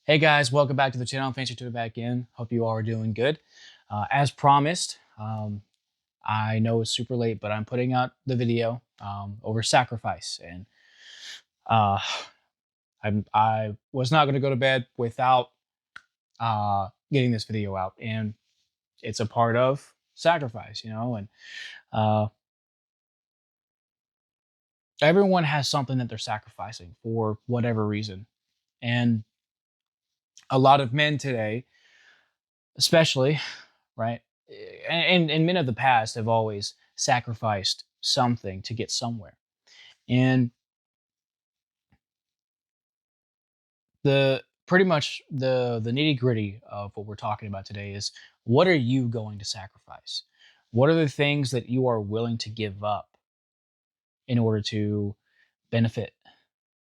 Hey guys, welcome back to the channel. Thanks for tuning back in. Hope you all are doing good. As promised, I know it's super late, but I'm putting out the video over sacrifice, and uh, I was not going to go to bed without getting this video out, and it's a part of sacrifice, and uh, everyone has something that they're sacrificing for whatever reason, and a lot of men today, especially, right? And men of the past have always sacrificed something to get somewhere. And the pretty much the nitty gritty of what we're talking about today is, what are you going to sacrifice? What are the things that you are willing to give up in order to benefit,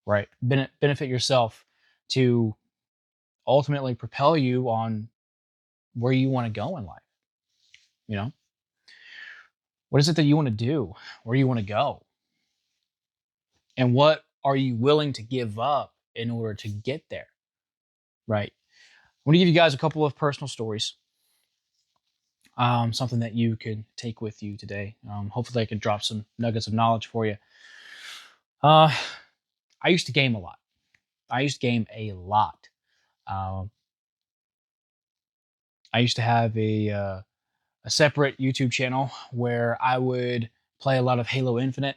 right? Benefit yourself, to ultimately propel you on where you want to go in life. You know, what is it that you want to do? Where you want to go? And what are you willing to give up in order to get there? Right. I'm going to give you guys a couple of personal stories, something that you could take with you today. Hopefully, I can drop some nuggets of knowledge for you. Uh, I used to game a lot. I used to game a lot. Um, I used to have a separate YouTube channel where I would play a lot of Halo Infinite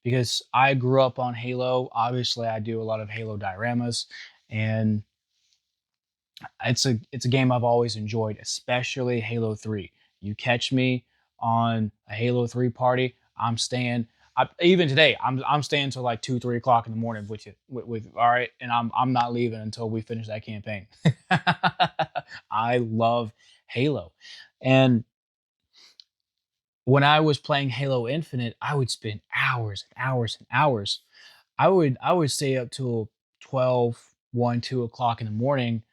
because I grew up on Halo. Obviously, I do a lot of Halo dioramas, and it's a game I've always enjoyed, especially Halo 3. You catch me on a Halo 3 party, I'm staying. Even today, I'm staying till like 2, 3 o'clock in the morning with you. With all right, and I'm not leaving until we finish that campaign. I love Halo, and when I was playing Halo Infinite, I would spend hours and hours and hours. I would stay up till 12, 1, 2 o'clock in the morning,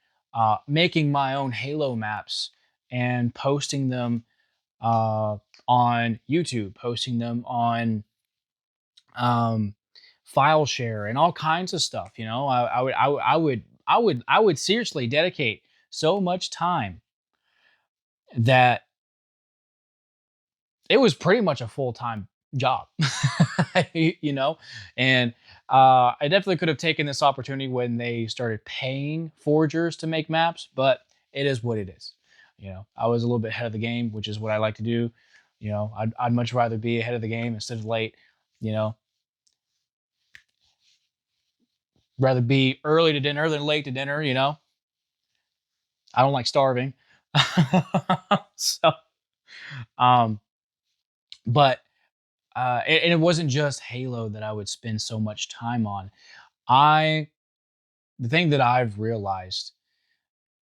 making my own Halo maps and posting them on YouTube, posting them on um, file share and all kinds of stuff. I would seriously dedicate so much time that it was pretty much a full-time job. you know and I definitely could have taken this opportunity when they started paying forgers to make maps, but it is what it is. I was a little bit ahead of the game, which is what I like to do. I'd much rather be ahead of the game instead of late. you know Rather be early to dinner than late to dinner. I don't like starving. So um but and it wasn't just Halo that I would spend so much time on. I The thing that I've realized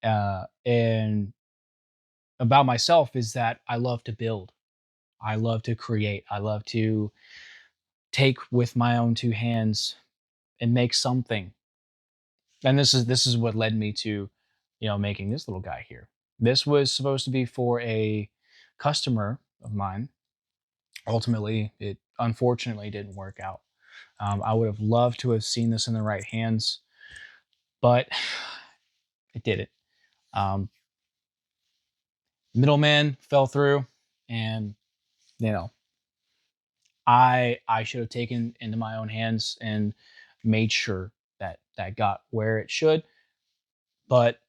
and about myself is that I love to build. I love to create. I love to take with my own two hands and make something. And this is what led me to, making this little guy here. This was supposed to be for a customer of mine. Ultimately, it unfortunately didn't work out. I would have loved to have seen this in the right hands, but it didn't. Um, Middleman fell through, and you know I should have taken into my own hands and made sure that that got where it should. But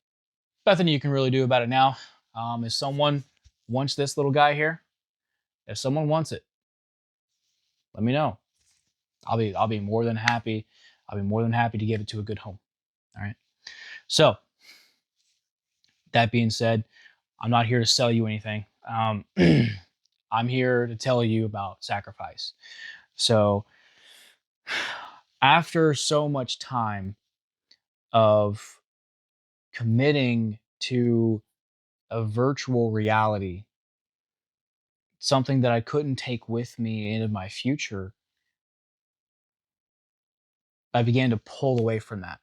nothing you can really do about it now. If someone wants this little guy here, if someone wants it, let me know. I'll be more than happy. I'll be more than happy to give it to a good home. All right. So that being said, I'm not here to sell you anything. I'm here to tell you about sacrifice. So after so much time of committing to a virtual reality, something that I couldn't take with me into my future, I began to pull away from that.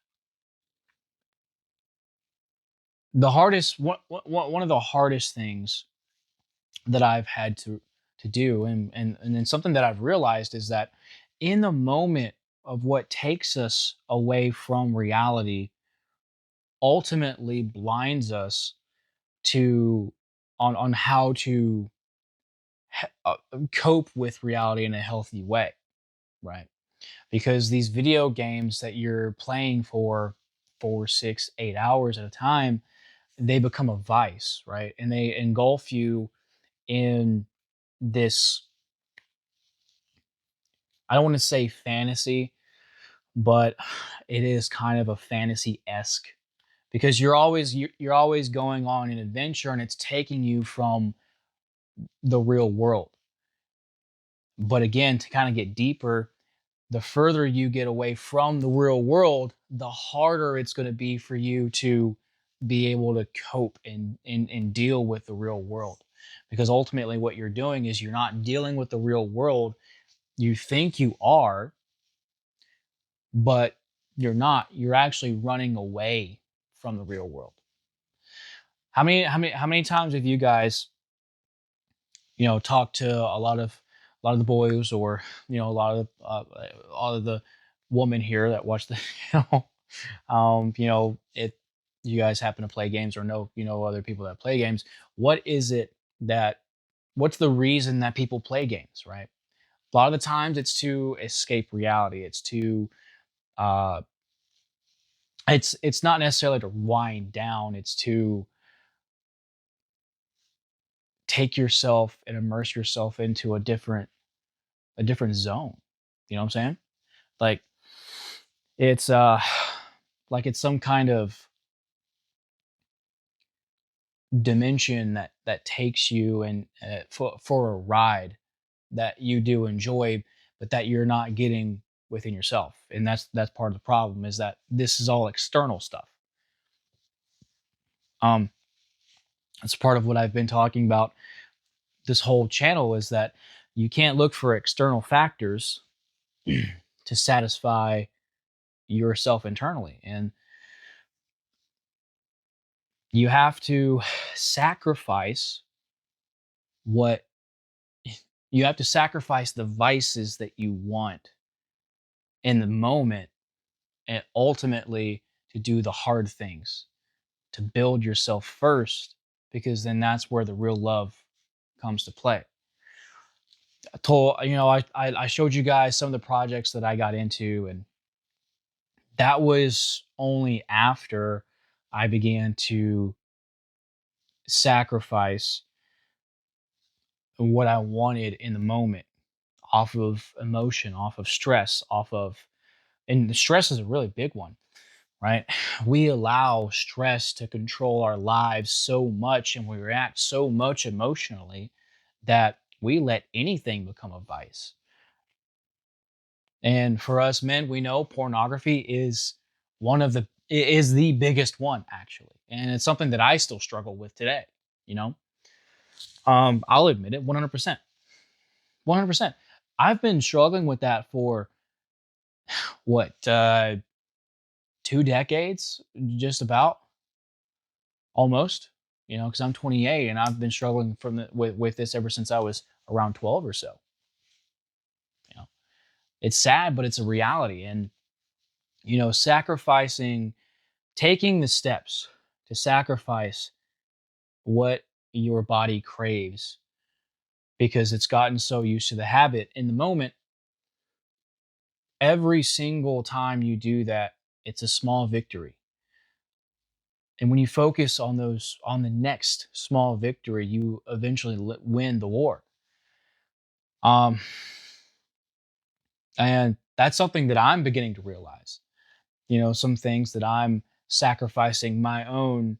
One of the hardest things that I've had to do, and then something that I've realized is that in the moment of what takes us away from reality, ultimately blinds us to on how to cope with reality in a healthy way, right? Because these video games that you're playing for 4, 6, 8 hours at a time, they become a vice, right? And they engulf you in this, I don't want to say fantasy, but it is kind of a fantasy-esque, because you're always going on an adventure and it's taking you from the real world. But again, to kind of get deeper, the further you get away from the real world, the harder it's going to be for you to be able to cope and deal with the real world. Because ultimately, what you're doing is you're not dealing with the real world. You think you are, but you're not. You're actually running away from the real world. How many times have you guys, talked to a lot of the boys, or a lot of the women here that watch the if you guys happen to play games or know other people that play games, what is it that what's the reason that people play games, right? A lot of the times it's to escape reality. Uh it's not necessarily to wind down. It's to take yourself and immerse yourself into a different zone. You know what I'm saying? Like, it's like it's some kind of dimension that takes you and for a ride that you do enjoy, but that you're not getting within yourself. And that's part of the problem, is that this is all external stuff. Um, that's part of what I've been talking about this whole channel, is that you can't look for external factors to satisfy yourself internally, and you have to sacrifice what you have to sacrifice the vices that you want in the moment, and ultimately to do the hard things, to build yourself first, because then that's where the real love comes to play. I showed you guys some of the projects that I got into, and that was only after I began to sacrifice what I wanted in the moment, off of emotion, off of stress, and the stress is a really big one, right? We allow stress to control our lives so much, and we react so much emotionally that we let anything become a vice. And for us men, we know pornography is the biggest one, actually. And it's something that I still struggle with today, you know? I'll admit it, 100%. 100%. I've been struggling with that for what, 2 decades, just about, almost, because I'm 28 and I've been struggling with this ever since I was around 12 or so. You know, it's sad, but it's a reality. And, sacrificing, taking the steps to sacrifice what your body craves, because it's gotten so used to the habit in the moment, every single time you do that, it's a small victory. And when you focus on the next small victory, you eventually win the war. Um, and that's something that I'm beginning to realize. Some things that I'm sacrificing my own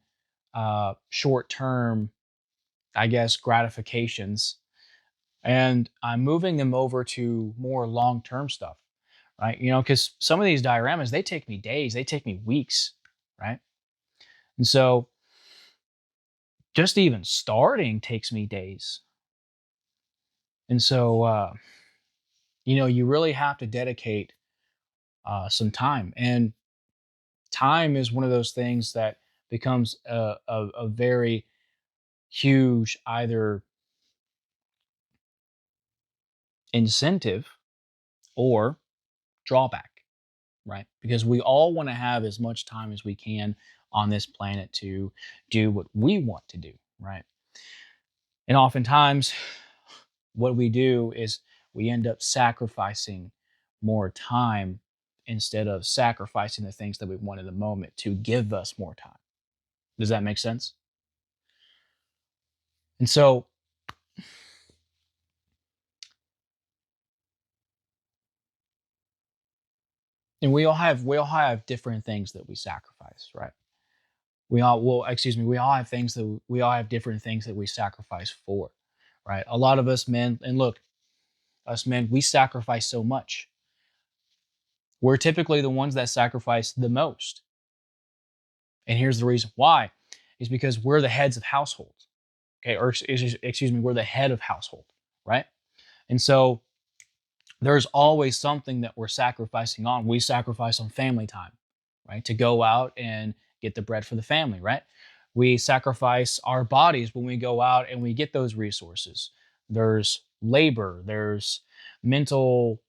short term, I guess, gratifications, and I'm moving them over to more long term stuff, right? Because some of these dioramas, they take me days, they take me weeks, right? And so just even starting takes me days. And so, you really have to dedicate some time. And time is one of those things that becomes a very huge either incentive or drawback, right? Because we all want to have as much time as we can on this planet to do what we want to do, right? And oftentimes, what we do is we end up sacrificing more time instead of sacrificing the things that we want in the moment to give us more time. Does that make sense? And so, and we all have different things that we sacrifice, right? We all have things that we all have different things that we sacrifice for, right? A lot of us men, and look, us men, we sacrifice so much. We're typically the ones that sacrifice the most. And here's the reason why is because we're the heads of households. Okay, or excuse me, we're the head of household, right? And so there's always something that we're sacrificing on. We sacrifice on family time, right? To go out and get the bread for the family, right? We sacrifice our bodies when we go out and we get those resources. There's labor, there's mental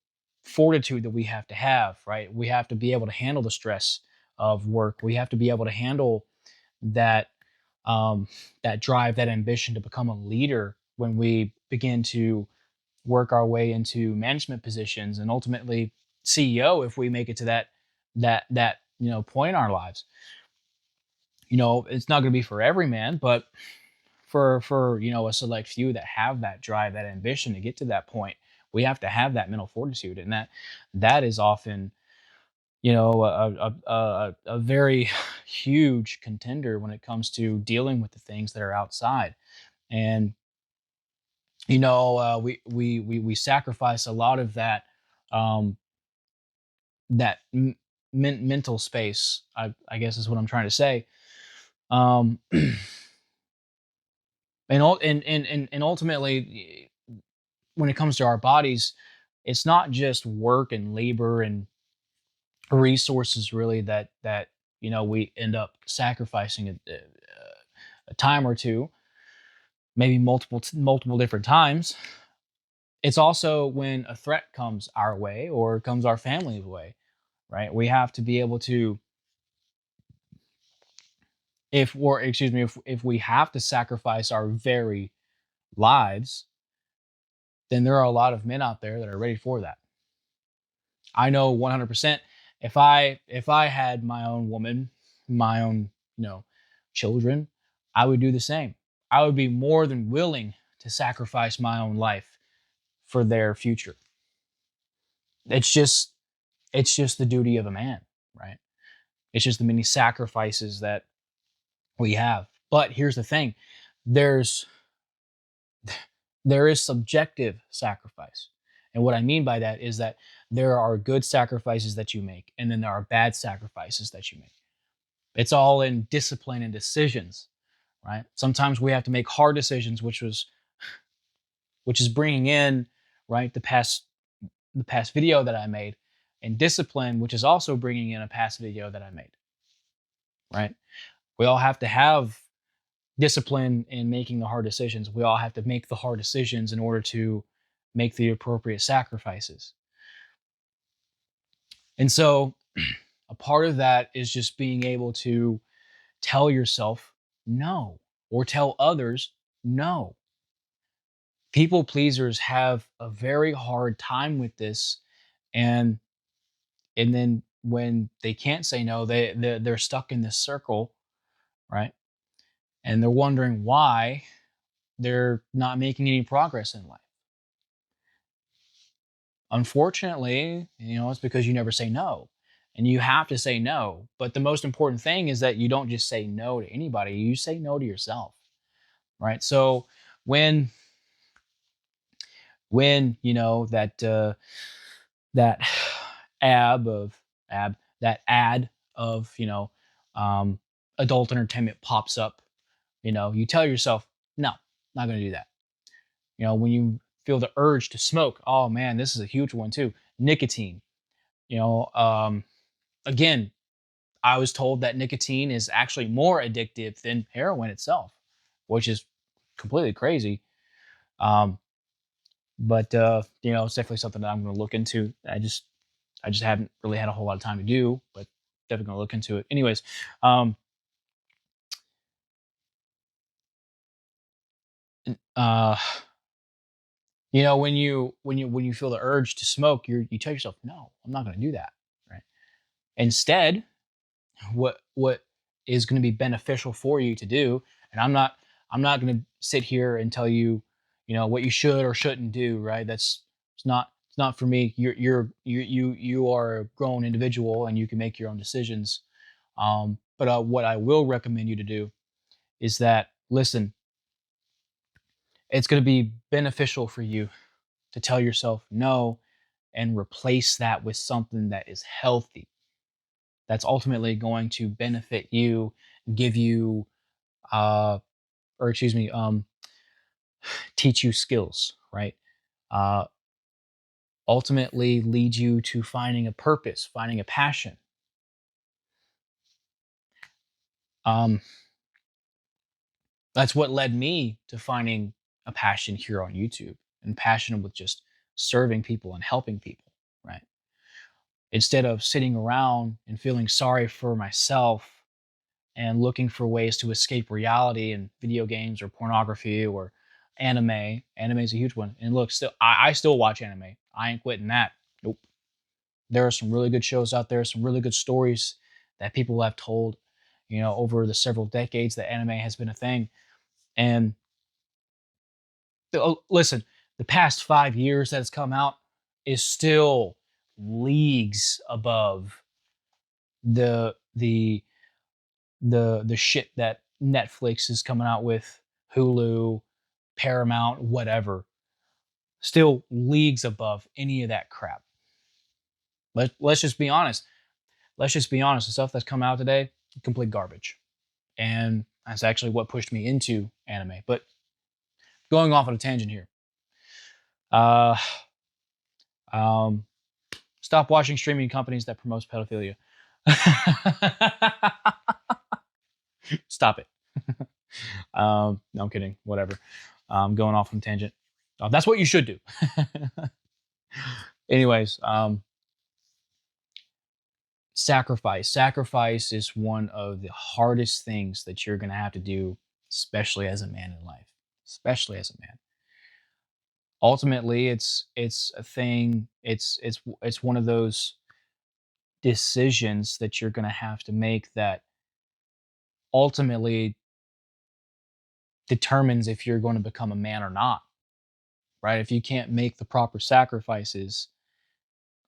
fortitude that we have, right? We have to be able to handle the stress of work. We have to be able to handle that that drive, that ambition to become a leader when we begin to work our way into management positions and ultimately CEO if we make it to that point in our lives. It's not going to be for every man, but for a select few that have that drive, that ambition to get to that point, we have to have that mental fortitude, and that is often a very huge contender when it comes to dealing with the things that are outside. And we sacrifice a lot of um, that mental space. I guess is what I'm trying to say. Um, and ultimately, when it comes to our bodies, it's not just work and labor and resources really that we end up sacrificing a time or two, maybe multiple different times. It's also when a threat comes our way or comes our family's way, right? We have to be able to, if we have to sacrifice our very lives, then there are a lot of men out there that are ready for that. I know 100%. If I had my own woman, my own children, I would do the same. I would be more than willing to sacrifice my own life for their future. It's just it's just the duty of a man, right? It's just the many sacrifices that we have. But here's the thing: there's there is subjective sacrifice. And what I mean by that is that there are good sacrifices that you make, and then there are bad sacrifices that you make. It's all in discipline and decisions, right? Sometimes we have to make hard decisions, which is bringing in, right, the past video that I made, and discipline, which is also bringing in a past video that I made, right? We all have to have discipline in making the hard decisions. We all have to make the hard decisions in order to make the appropriate sacrifices. And so a part of that is just being able to tell yourself no, or tell others no. People pleasers have a very hard time with this, and then when they can't say no, they're stuck in this circle, right? And they're wondering why they're not making any progress in life. Unfortunately, it's because you never say no. And you have to say no. But the most important thing is that you don't just say no to anybody, you say no to yourself. Right? So when that ab of ab that ad of um adult entertainment pops up, you tell yourself, no, not going to do that. When you feel the urge to smoke, oh man, this is a huge one too. Nicotine. You know, um, Again, I was told that nicotine is actually more addictive than heroin itself, which is completely crazy. Um, but it's definitely something that I'm going to look into. I just haven't really had a whole lot of time to do, but definitely going to look into it. Anyways, um, uh, when you feel the urge to smoke, you tell yourself, no, I'm not going to do that. Right. Instead, what is going to be beneficial for you to do, and I'm not going to sit here and tell you, what you should or shouldn't do. Right. It's not for me. You are a grown individual and you can make your own decisions. But what I will recommend you to do is that, listen, it's going to be beneficial for you to tell yourself no and replace that with something that is healthy, that's ultimately going to benefit you, give you, or excuse me, teach you skills, right? Uh, Ultimately lead you to finding a purpose, finding a passion. Um, that's what led me to finding a passion here on YouTube and passion with just serving people and helping people, right? Instead of sitting around and feeling sorry for myself and looking for ways to escape reality in video games or pornography or anime. Anime is a huge one. And look, still, I still watch anime. I ain't quitting that. Nope. There are some really good shows out there, some really good stories that people have told, over the several decades that anime has been a thing. And listen, the past 5 years that it's come out is still leagues above the the shit that Netflix is coming out with, Hulu, Paramount, whatever, still leagues above any of that crap. Let's just be honest. Let's just be honest. The stuff that's come out today, complete garbage. And that's actually what pushed me into anime. But going off on a tangent here. Uh, um, Stop watching streaming companies that promotes pedophilia. Stop it. No, I'm kidding. Whatever. Going off on a tangent. That's what you should do. Anyways, sacrifice. Sacrifice is one of the hardest things that you're going to have to do, especially as a man in life. Especially as a man. Ultimately, it's a thing. It's one of those decisions that you're going to have to make that ultimately determines if you're going to become a man or not. Right? If you can't make the proper sacrifices,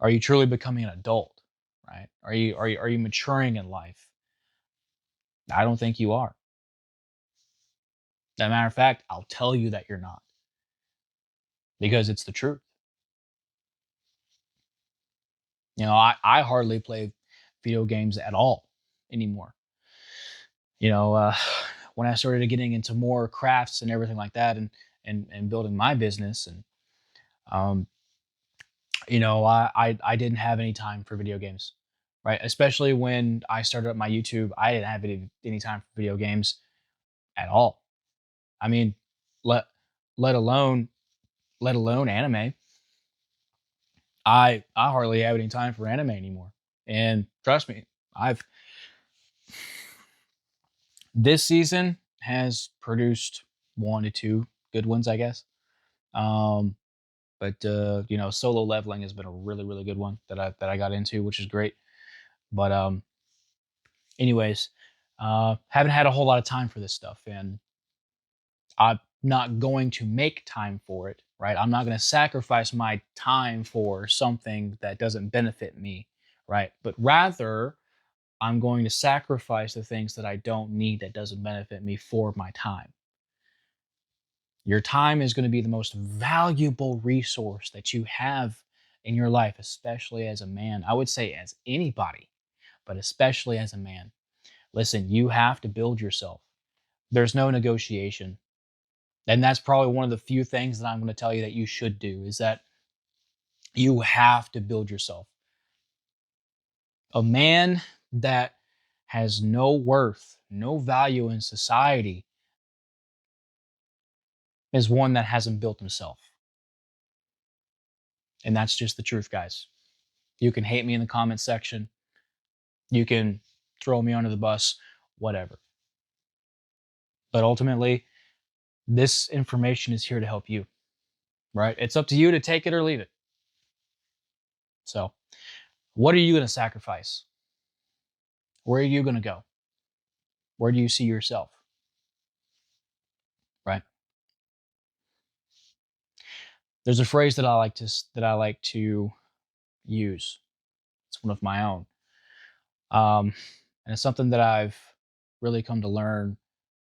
are you truly becoming an adult? Right? Are you maturing in life? I don't think you are. As a matter of fact, I'll tell you that you're not because it's the truth. I hardly play video games at all anymore. You know, uh, when I started getting into more crafts and everything like that, and building my business, and um, I didn't have any time for video games, right? Especially when I started up my YouTube, I didn't have any time for video games at all. I mean, let let alone let alone anime. I hardly have any time for anime anymore. And trust me, I've this season has produced one to two good ones, I guess. Um, but Solo Leveling has been a really really good one that I got into, which is great. But anyways, haven't had a whole lot of time for this stuff, and I'm not going to make time for it. Right, I'm not going to sacrifice my time for something that doesn't benefit me. Right, but rather I'm going to sacrifice the things that I don't need that doesn't benefit me for my time. Your time is going to be the most valuable resource that you have in your life, especially as a man. I would say as anybody, but especially as a man. Listen, you have to build yourself. There's no negotiation. And that's probably one of the few things that I'm going to tell you that you should do is that you have to build yourself. A man that has no worth, no value in society is one that hasn't built himself. And that's just the truth, guys. You can hate me in the comment section. You can throw me under the bus, whatever. But ultimately, This information is here to help you, right? It's up to you to take it or leave it. So, what are you going to sacrifice? Where are you going to go? Where do you see yourself? Right? There's a phrase that I like to use. It's one of my own, and it's something that I've really come to learn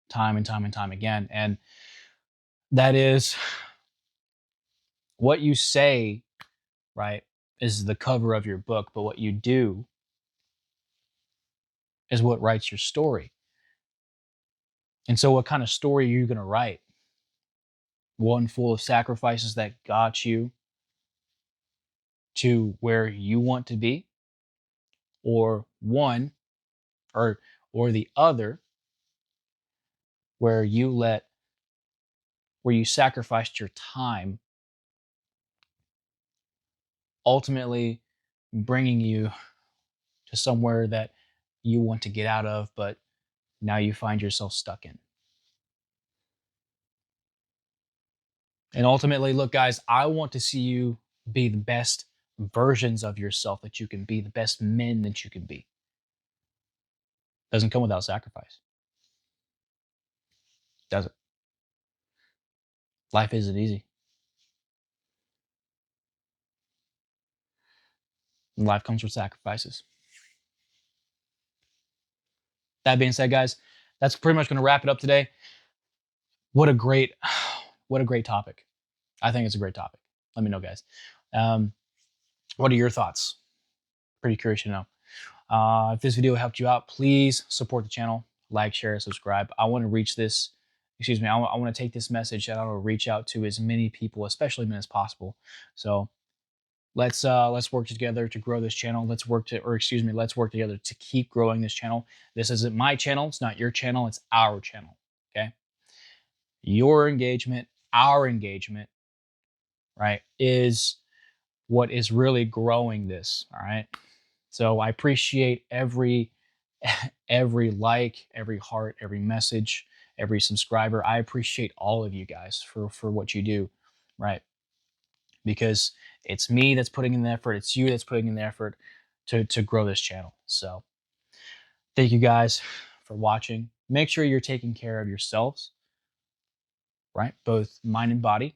time and time and time again. And that is, what you say, right, is the cover of your book, but what you do is what writes your story. And so, what kind of story are you going to write? One full of sacrifices that got you to where you want to be, or one, or the other, where where you sacrificed your time, ultimately bringing you to somewhere that you want to get out of, but now you find yourself stuck in. And ultimately, look, guys, I want to see you be the best versions of yourself that you can be, the best men that you can be. Doesn't come without sacrifice, does it? Life isn't easy. And life comes with sacrifices. That being said, guys, that's pretty much going to wrap it up today. What a great, what a great topic. I think it's a great topic. Let me know, guys. Um, what are your thoughts? Pretty curious to know. If this video helped you out, please support the channel, like, share, subscribe. I want to reach this, excuse me, I want to take this message and I want to reach out to as many people, especially men, as possible. So let's work together to grow this channel. Let's work together to keep growing this channel. This isn't my channel. It's not your channel. It's our channel. Okay. Your engagement, our engagement, right, is what is really growing this. All right. So I appreciate every like, every heart, every message, every subscriber. I appreciate all of you guys for what you do, right? Because it's me that's putting in the effort, it's you that's putting in the effort to grow this channel. So thank you guys for watching. Make sure you're taking care of yourselves, right? Both mind and body,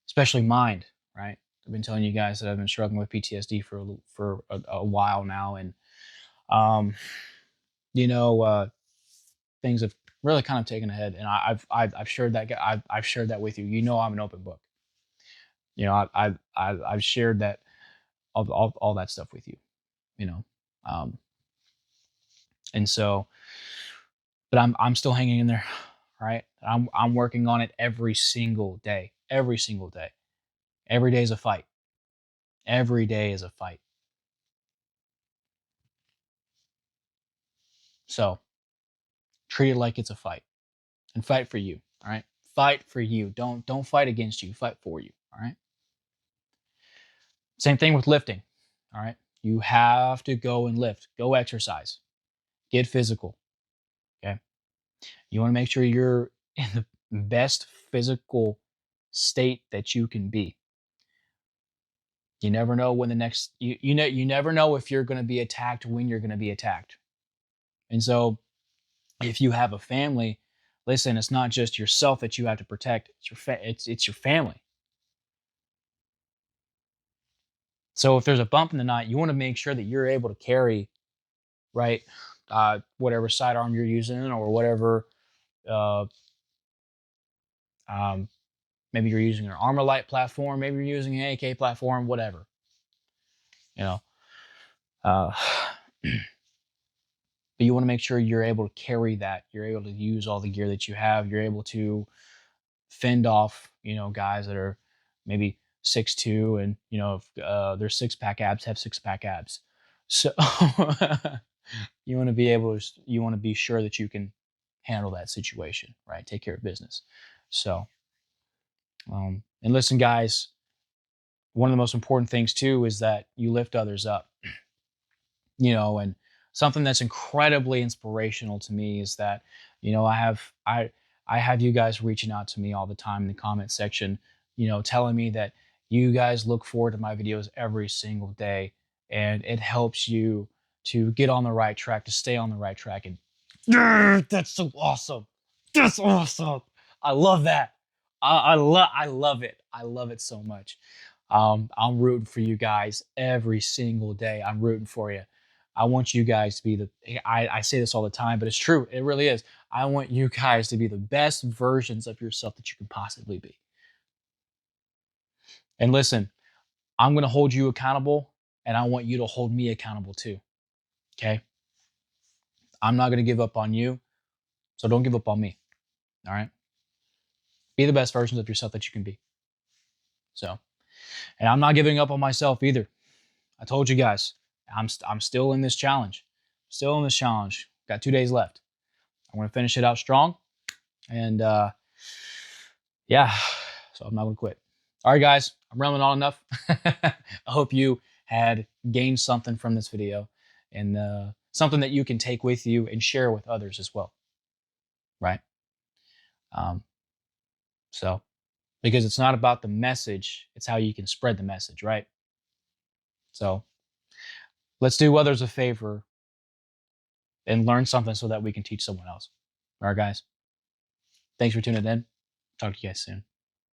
especially mind, right? I've been telling you guys that I've been struggling with PTSD for a while now, and um, you know, things have really kind of taken a head. And I've shared that. I've shared that with you. You know, I'm an open book. You know, I've shared that all that stuff with you. You know, um, and so, but I'm still hanging in there, right? I'm working on it every single day. Every single day. Every day is a fight. Every day is a fight. So treat it like it's a fight, and fight for you. All right, fight for you. Don't fight against you. Fight for you. All right. Same thing with lifting. All right. You have to go and lift. Go exercise. Get physical. Okay. You want to make sure you're in the best physical state that you can be. You never know when the next you never know if you're going to be attacked, when you're going to be attacked. And so if you have a family, listen, it's not just yourself that you have to protect. It's your family. So if there's a bump in the night, you want to make sure that you're able to carry, right, whatever sidearm you're using, or whatever, uh, um, maybe you're using an Armor Light platform, maybe you're using an AK platform, whatever, you know. Uh, but you want to make sure you're able to carry that. You're able to use all the gear that you have. You're able to fend off, guys that are maybe 6'2", and their six-pack abs have six-pack abs. So you want to be sure that you can handle that situation, right? Take care of business. So, and listen, guys, one of the most important things too is that you lift others up. And something that's incredibly inspirational to me is that, I I have you guys reaching out to me all the time in the comment section, telling me that you guys look forward to my videos every single day, and it helps you to get on the right track, to stay on the right track. And that's so awesome. That's awesome. I love that. I love it. I love it so much. I'm rooting for you guys every single day. I'm rooting for you. I want you guys to be I say this all the time, but it's true. It really is. I want you guys to be the best versions of yourself that you can possibly be. And listen, I'm going to hold you accountable, and I want you to hold me accountable too. Okay? I'm not going to give up on you, so don't give up on me. All right? Be the best versions of yourself that you can be. So, and I'm not giving up on myself either. I told you guys, I'm still in this challenge. Still in this challenge. Got 2 days left. I'm going to finish it out strong. And yeah, so I'm not going to quit. All right, guys, I'm rambling on enough. I hope you had gained something from this video, and something that you can take with you and share with others as well. Right? So, because it's not about the message, it's how you can spread the message, right? So let's do others a favor and learn something so that we can teach someone else. All right, guys. Thanks for tuning in. Talk to you guys soon.